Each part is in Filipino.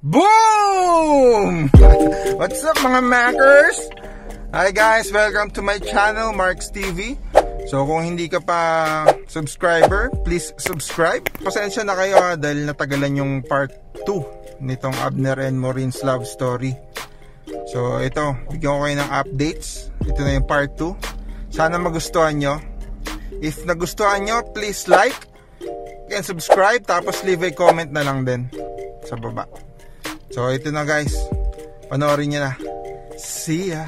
Boom! What's up mga Mackers? Hi guys, welcome to my channel, Marks TV. So kung hindi ka pa subscriber, please subscribe. Pasensya na kayo dahil natagalan yung part 2 nitong Abner and Maureen's love story. So ito, bigyan ko kayo ng updates. Ito na yung part 2. Sana magustuhan nyo. If nagustuhan nyo, please like and subscribe. Tapos leave a comment na lang din sa baba. So ito na guys, panoorin nyo na. See ya!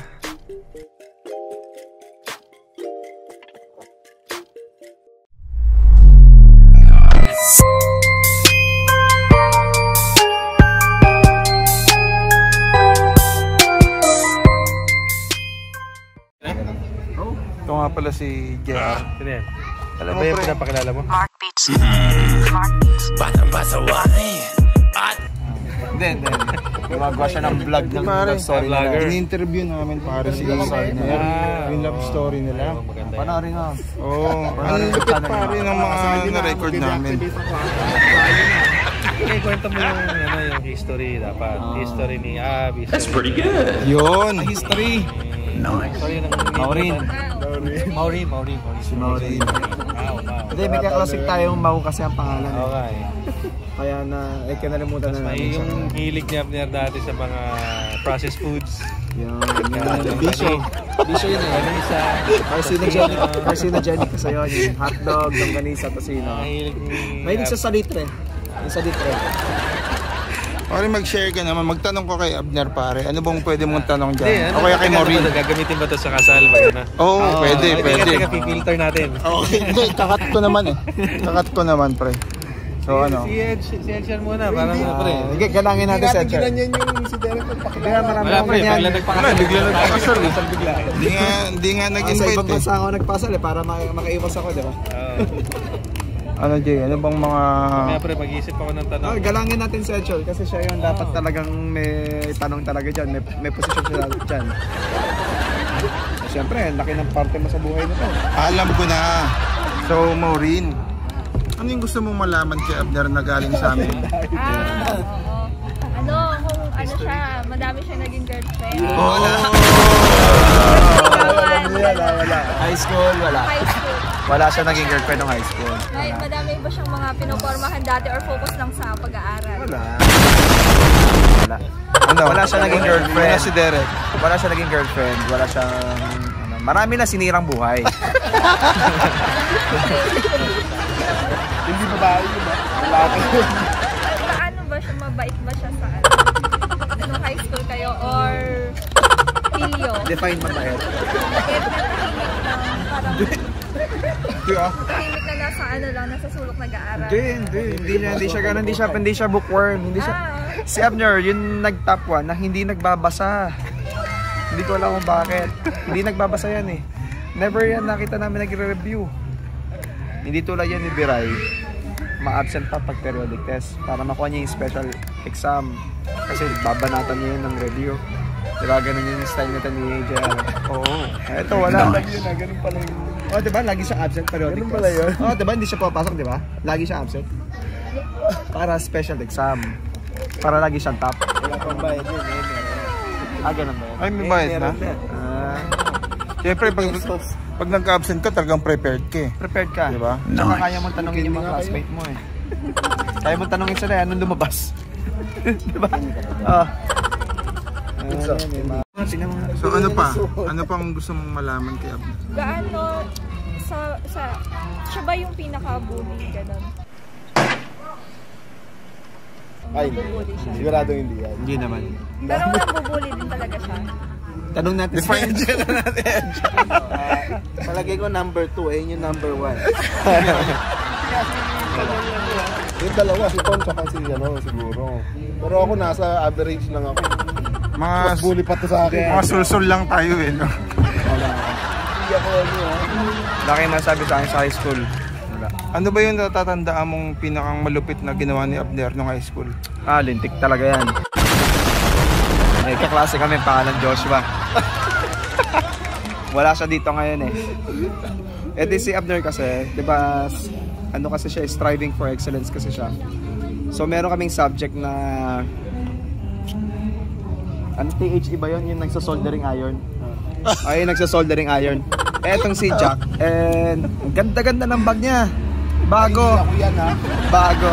Ito nga pala si JR. Alam mo yung pinapakilala mo? Mark Beats. Mark Beats. Batang basawain. Hindi. Gumagawa siya ng vlog ng love story nila. In-interview namin para si yung love story nila. Panoorin nga. Oo. Ang lupit pa rin ng mga na-record namin. Okay, kwento mo yung history dapat. History ni Abby. That's pretty good. Yun. History. Nice. Maureen. Si Maureen. Hindi, may kaklasik tayong Mau kasi ang pangalan. Okay. Kaya na, kinalimutan na namin siya. Yung hilig niya Abner dati sa mga processed foods. Yung bisyo. Bisyo yun eh. Carcinogenic kasi yun. Yung hotdog, longganisa, tosino. Mahilig sa salitre. Yung salitre. Pare, mag-share ka naman. Magtanong ko kay Abner pare. Ano bang pwede mong tanong dyan? O kaya kay Maureen. Gagamitin ba ito sa kasal? Oo, pwede. Teka, pipilter natin. Hindi, kakat ko naman eh. Kakat ko naman pre. So ano? Si Edgar muna, parang pre. Galangin natin si Edgar. Ganyan yung si Derek. Kaya marami wala pre, bigla nagpakasal. Bigla nagpakasal. Hindi nga nag-invite eh. Sa ibang bansa ako nagpasal eh, para makaiwas ako, di ba? Ano Jay, ano bang mga... Kaya pre, mag-iisip ako ng tanong. Galangin natin si Edgar kasi siya yun. Dapat talagang may tanong talaga dyan. May posisyon siya dyan. Siyempre, laki ng parte mo sa buhay nito. Alam ko na. So Maureen, ano yung gusto mong malaman kay Abner na galing sa amin? Ano siya, madami siya naging girlfriend. Wala. High school, wala. High school. Wala siya naging girlfriend ng high school. Madami ba siyang mga pinopormahan dati or focus lang sa pag-aaral? Wala. Wala siya naging girlfriend. Wala si Derek. Wala siya naging girlfriend. Wala siyang... marami na sinirang buhay. Hindi babae yun ba? Paano ba siya? Mabait ba siya sa nung high school kayo or pilyo? Define mabait. Tahimik na nasa nasa sulok nag-aaral. Hindi siya bookworm. Si Abner, yung nag-top 1 na hindi nagbabasa. Hindi ko alam kung bakit. Hindi nagbabasa yan eh. Never yan nakita namin nagre-review. Hindi tulad yan ni Biray. Ma-absent pa pag periodic test para makuha niya yung special exam. Kasi babanatan niya yun ng review. Diba ganun yung style nito ni JR? Oo. Ito wala. Ganun pala yun. Oh, diba? Lagi siya absent periodic test. Ganun pala yun. Oh, diba? Hindi siya papasok, diba? Lagi siya absent. Para special exam. Para lagi siyang top. Wala pang bayad yun. Ganun ba yun? Ay, may bayad na? Siyempre, pag nagka-absent ka, talagang prepared ka eh. Prepared ka. Diba? Tsaka kaya mong tanongin yung mga classmate mo eh. Kaya mong tanongin sila, anong lumabas? Diba? So ano pa? Ano pang gusto mong malaman kay Abner? Gaano siya ba yung pinaka-bully ganun? Ay, sigurado hindi yan. Hindi naman. Pero nabubully din talaga siya. Tanong natin si Angel natin. Palagay ko number 2, ayun yung number 1. Yung dalawa, si Tom tsaka si siguro. Pero ako nasa average lang ako. Mas bully pa to sa akin. Mga sulsul lang tayo eh, no? Hindi ako Laki masabi sa akin sa high school. Ano ba yung natatandaan mong pinakang malupit na ginawa ni Abner nung high school? Lintik talaga yan. May kaklase kami, pangalan Joshua. Wala siya dito ngayon eh. Di si Abner kasi, di ba, ano kasi siya, striving for excellence kasi siya. So meron kaming subject na Ano THE ba yun? Yung nagsa-soldering iron. Ay, nagsa-soldering iron. Etong si Jack. And ang ganda-ganda ng bag niya. Bago. Ako yan ha. Bago.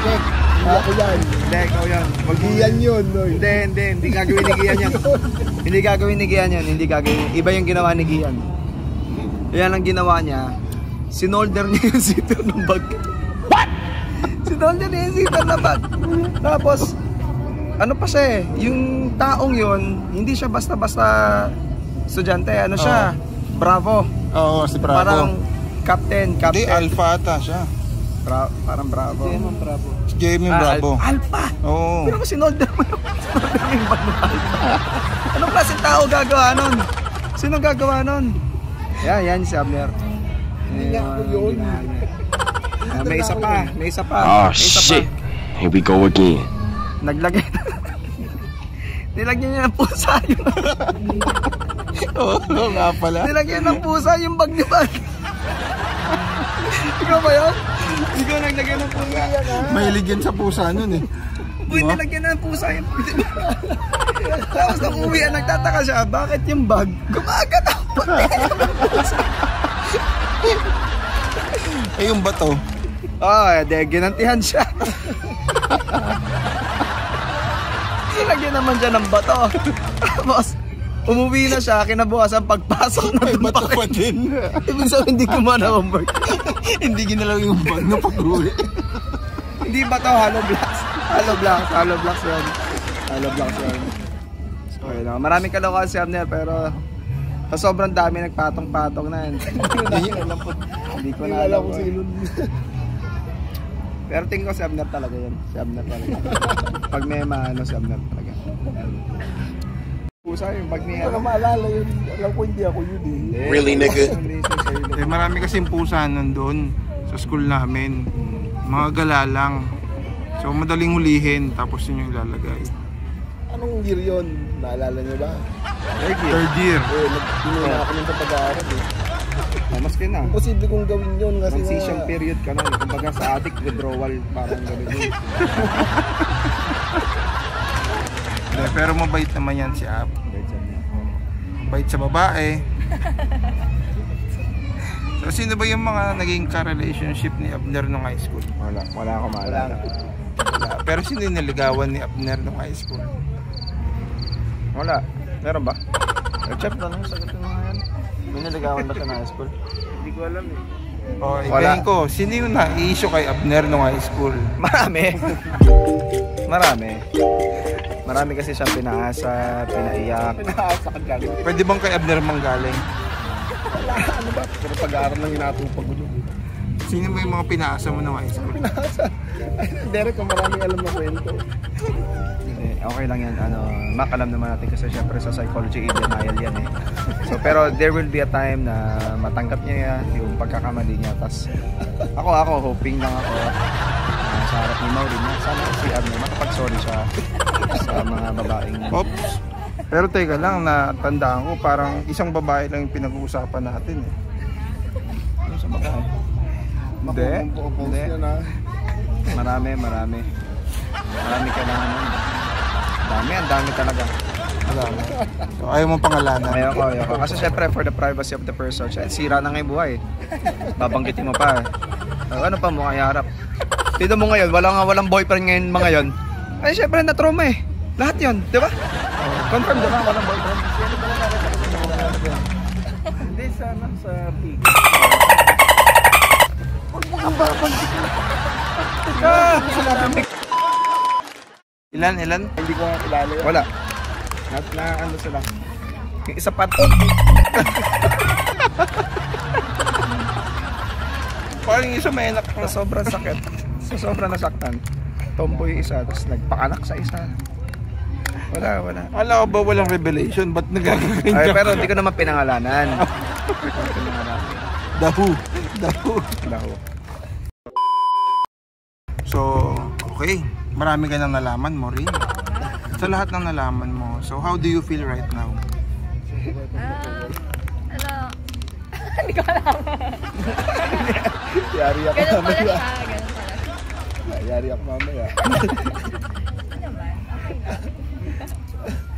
Check. Ako yan. Hindi, ikaw yan. Mag-iyan yun. Hindi gagawin ni Gian yan. Hindi gagawin ni Gian yan. Hindi gagawin. Iba yung ginawa ni Gian. Yan ang ginawa niya. Sinolder niya yung zipper ng bag. What? Sinolder niya yung zipper ng bag. Tapos, ano pa siya eh. Yung taong yun, hindi siya basta-basta estudyante. Ano siya? Bravo. Oo, si Bravo. Parang captain. Hindi, Alpha ata siya. Parang Bravo. Jamie Bravo. Alpha! Oo. Pero sinolder mo yung bag ng Alpha. Anong klaseng tao gagawa nun? Sino gagawa nun? Yan si Abner. Hindi ako yun. May isa pa. Oh shit. Here we go again. Naglagay. Nilagyan niya ng pusa yung... Oo nga pala. Nilagyan ng pusa yung bag ni bag. Ikaw ba yun? Ikaw naglagyan ng pusa. Mahilig yan sa pusa nun eh. Uy, nilagyan ng pusa yung bag. Tapos nung uwi, nagtataka siya, bakit yung bag gumagat ang bag? Eh yung bato. Ginantihan siya. Nilagyan naman siya ng bato. Tapos, umuwi na siya, kinabukasan pagpasok na May bato pa din. Ibig sabihin, hindi kumana ang bag. Hindi ginalaw yung bag na pag-uwi. Hindi bato, hollow blocks yun. So, yun, maraming kalokohan si Abner, pero sa sobrang dami nagpatong-patong na yun. Hindi ko na alam kung sino. Pero tingin ko si Abner talaga yun. Pag may maano, si Abner talaga. Pusa yung bag niya. Baka maalala yun. Alam ko hindi ako yun eh. Really, nigga? Eh marami kasing pusa nandun sa school namin. Mga galalang. So madaling hulihin, tapos yun yung ilalagay. Anong year yun? Naalala niyo ba? Third year. Nagpinuna ako nung sa pag-aaral eh. Maski na. Imposible kong gawin yun kasi Transition period ka na. Kumbaga sa addict withdrawal, parang gano'n yun. Pero mabait naman yan si Ab. Mabait sa babae. So sino ba yung mga naging ka-relationship ni Abner nung high school? Wala ako maalala. Pero sino yung naligawan ni Abner nung high school? Wala. Meron ba? Chef, ano yung sagot ng mga yan? May naligawan ba siya na high school? Hindi ko alam eh. O, ikayin ko, sino yung na-issue kay Abner nung high school? Marami kasi siyang pinaasa, pinaiyak. Pinaasa ka dyan. Pwede bang kay Abner manggaling? Ano ba? Pero pag-aaral lang inatupag ko dyan. Sino ba yung mga pinaasa mo nung high school? Pinaasa? Derek, kung maraming alam na kwento. Okay lang yan, makalam naman natin kasi syempre sa psychology denial yan eh. So pero there will be a time na matanggap niya yung pagkakamali niya. Tas ako hoping lang ako sa harap ni Maureen na sana si Abner makapag-sorry siya sa mga babaeng. Oops. Pero teka lang, natandaan ko parang isang babae lang yung pinag-uusapan natin eh. Ano sa babae? Hindi. Hindi. Marami kailangan nun. Ang dami talaga. So ayaw mong pangalanan. Ayoko. Kasi syempre for the privacy of the person, sira na nga yung buhay. Babanggitin mo pa eh. Ano pa mo kaya harap? Tignan mo ngayon, walang boyfriend ngayon mga yon. Ay syempre na-trauma eh. Lahat yon, di ba? Confirm di ba? Walang boyfriend. Hindi sana sa pig. Ilan? Hindi ko nga kilala yun. Wala. Ano sila? Yung isa pa. Parang yung isa may anak. Sa sobrang sakit. Sa sobrang nasaktan. Tomboy yung isa, tapos nagpaanak sa isa. Wala. Alam ko ba walang revelation? Ba't nagagawin Ay, ka? pero hindi ko naman pinangalanan. Dahu. So, okay. Marami ka nang nalaman mo rin. Sa lahat ng nalaman mo. So, how do you feel right now? Hindi ko alam. Yari ako Ganun pala mamaya. siya. Yari ako mamaya. Ano ba? Okay lang.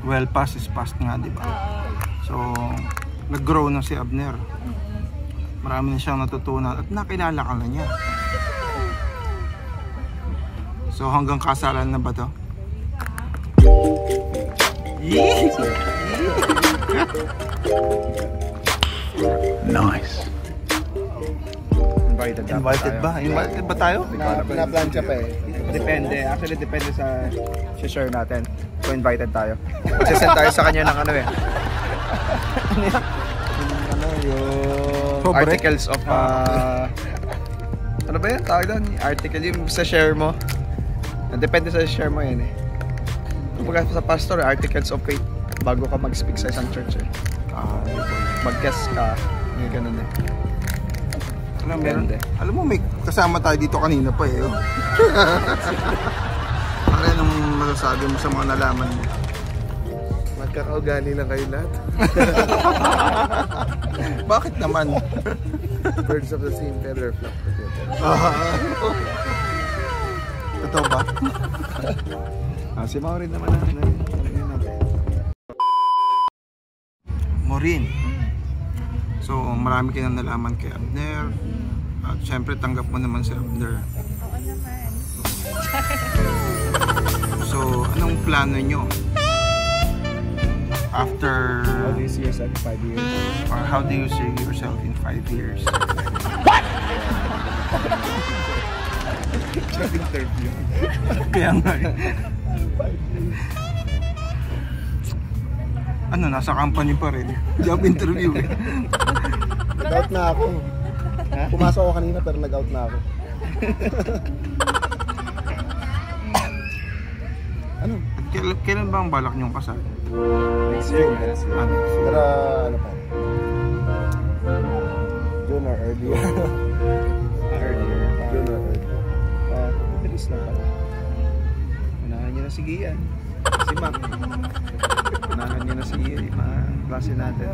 well past is past nga, di ba? So, nag-grow na si Abner. Marami na siyang natutunan at nakilala ka na niya. So, hanggang kasalan na ba to? Nice. Invited ba? Invited ba tayo? Pinaplansya pa eh. Depende. Actually, depende sa share natin. Kung invited tayo. Sisend tayo sa kanya ng ano eh. Yung articles of ano ba yan? Tawag doon? Article yung sa share mo. Depende sa share mo yan eh. Kapag sa pastor, articles of faith bago ka mag-speak sa isang church eh. Mag-guest ka. May ganun eh. Alam mo, may kasama tayo dito kanina pa eh. Ano yan ang masasabi mo sa mga nalaman mo? Magkakaugali lang kayo lahat. Bakit naman? Birds of the same feather flock together. Totoo ba? Si Maureen naman natin. Maureen. So, marami ka na nalaman kay Abner. At syempre, tanggap mo naman si Abner. Oo naman. So, anong plano nyo? After... How do you see yourself in 5 years? Or how do you see yourself in 5 years? Job interview. Kaya nga eh. Ano, nasa company pa rin. Job interview eh. Nag-out na ako. Pumasok ako kanina pero nag-out na ako. Ano? Kailan ba ang balak niyong kasal? Next year. Pero ano pa? June or earlier. June or earlier. Bilis na pala. Unahan niyo na si Gian. Si Mac. Unahan niyo na si mga klase natin.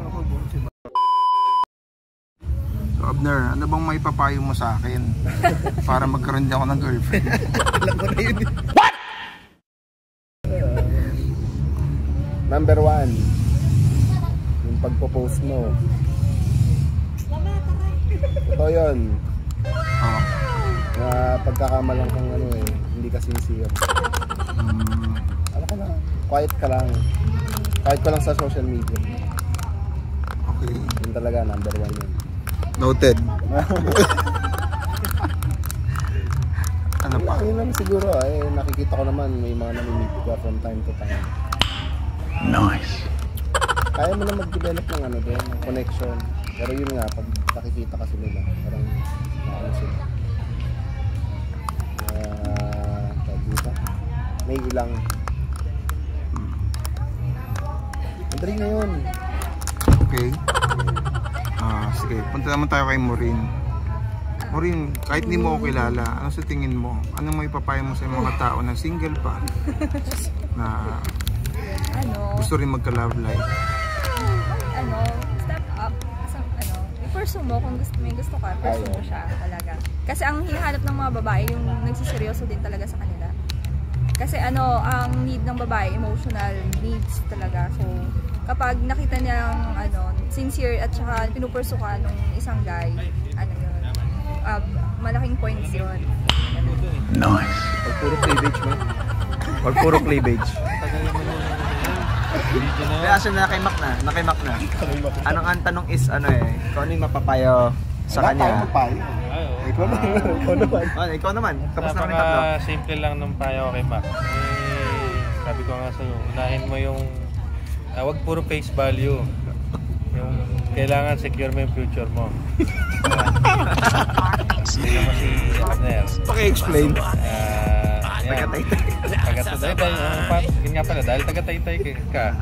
So Abner, ano bang may papayo mo sa akin para magkaroon din ako ng girlfriend? Alam ko na yun. What? Number 1, yung pagpo-post mo. Ito yun. Oo. Pagkakamalang kang ano eh, hindi ka sincere. Ano ka lang, quiet ka lang. Quiet ka lang sa social media. Okay. Yun talaga, number 1 yun. Noted. Ano pa? Yun lang siguro eh, nakikita ko naman may mga namimit ka from time to time. Nice. Kaya mo na mag-develop ng ano din, ng connection. Pero yun nga, pag nakikita kasi nila, parang ano sila. Dito, may ilang. Madali na yun. Okay. Sige, punta naman tayo kay Maureen. Maureen, kahit hindi mo ako kilala, ano sa tingin mo? Ano may papayo mo sa mga tao na single pa? Na gusto rin magka-love life? Step up. I-pursue mo kung may gusto ka, pursue mo siya talaga. Kasi ang hinahanap ng mga babae, yung nagsiseryoso din talaga sa kanila. Kasi ang need ng babae, emotional needs talaga. So, kapag nakita niyang sincere at saka pinupursu ka nung isang guy, yun, malaking points yun. Nice. Pag puro cleavage mo. Pag puro cleavage. Kaya siya nakimak na. Anong ang tanong is kung ano yung mapapayo sa kanya? Ikaw naman. Tapos na kami tatlo. Simple lang nung payo kay Mac. Sabi ko nga sa'yo, unahin mo yung wag puro face value. Yung kailangan secure mo yung future mo. Hindi naman si Abner. Paki-explain. Taga-Taytay. Yun nga pala, dahil taga-Taytay ka,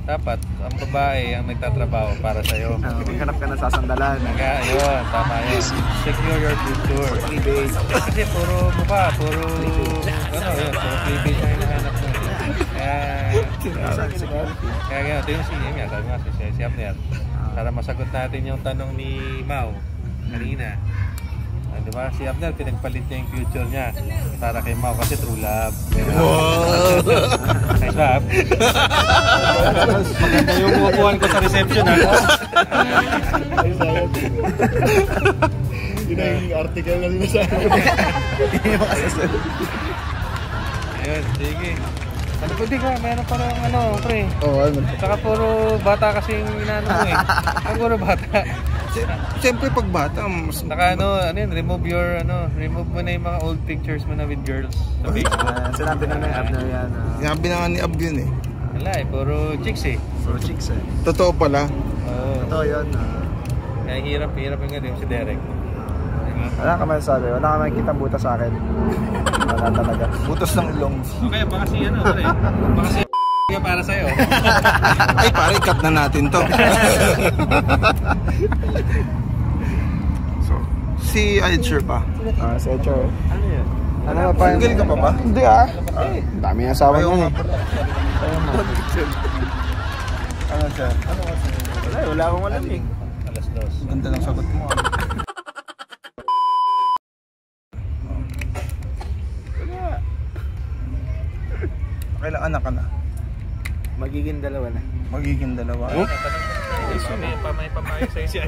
dapat ang babae ang nagtatrabaho para sa'yo. Maghanap ka na sasandalan. Yun, tama yun. Secure your future. Kasi puro mukha, puro cleavage na hinahanap mo. Kaya ito yung sabi nga si Abner. Para masagot natin yung tanong ni Mau kanina. Diba? Si Abner, pinagpalit niya yung future niya para kay Mau kasi true love. Wow! Kay sa app. Maganda yung upuan ko sa reception ha. Yun ang article na nila sa akin. Ayun, sige. Ano pwede ka? Meron parang ano, pre. Oo, ano. Saka puro bata kasing inaano mo eh. Ang puro bata. Siyempre pag bata, mas... Saka ano yun, remove mo na yung mga old pictures mo na with girls sa Facebook. Sinabi na yung Abner yan. Sinabi na nga ni Ab yun eh. Wala eh, puro chicks eh. Puro chicks eh. Totoo pala. Oo. Ito yun. Kaya hirap yung ganun si Derek. Wala ka man sabi. Wala ka makikita butas sa akin. Wala talaga. Butas ng ilong. Okay, baka si ano, pre. Baka si para sa'yo. Ay pare, cut na natin to. So, si Edger pa. Si Edger. Ano yun? Ano pa? Single ka pa ba? Hindi ah. Dami yung asawa niya eh. Ano siya? Wala akong alam eh. Alas 2. Ganda ng sagot mo. Kailan anak ka na? Magiging dalawa na. Magiging dalawa. May pamayos sa'yo siya.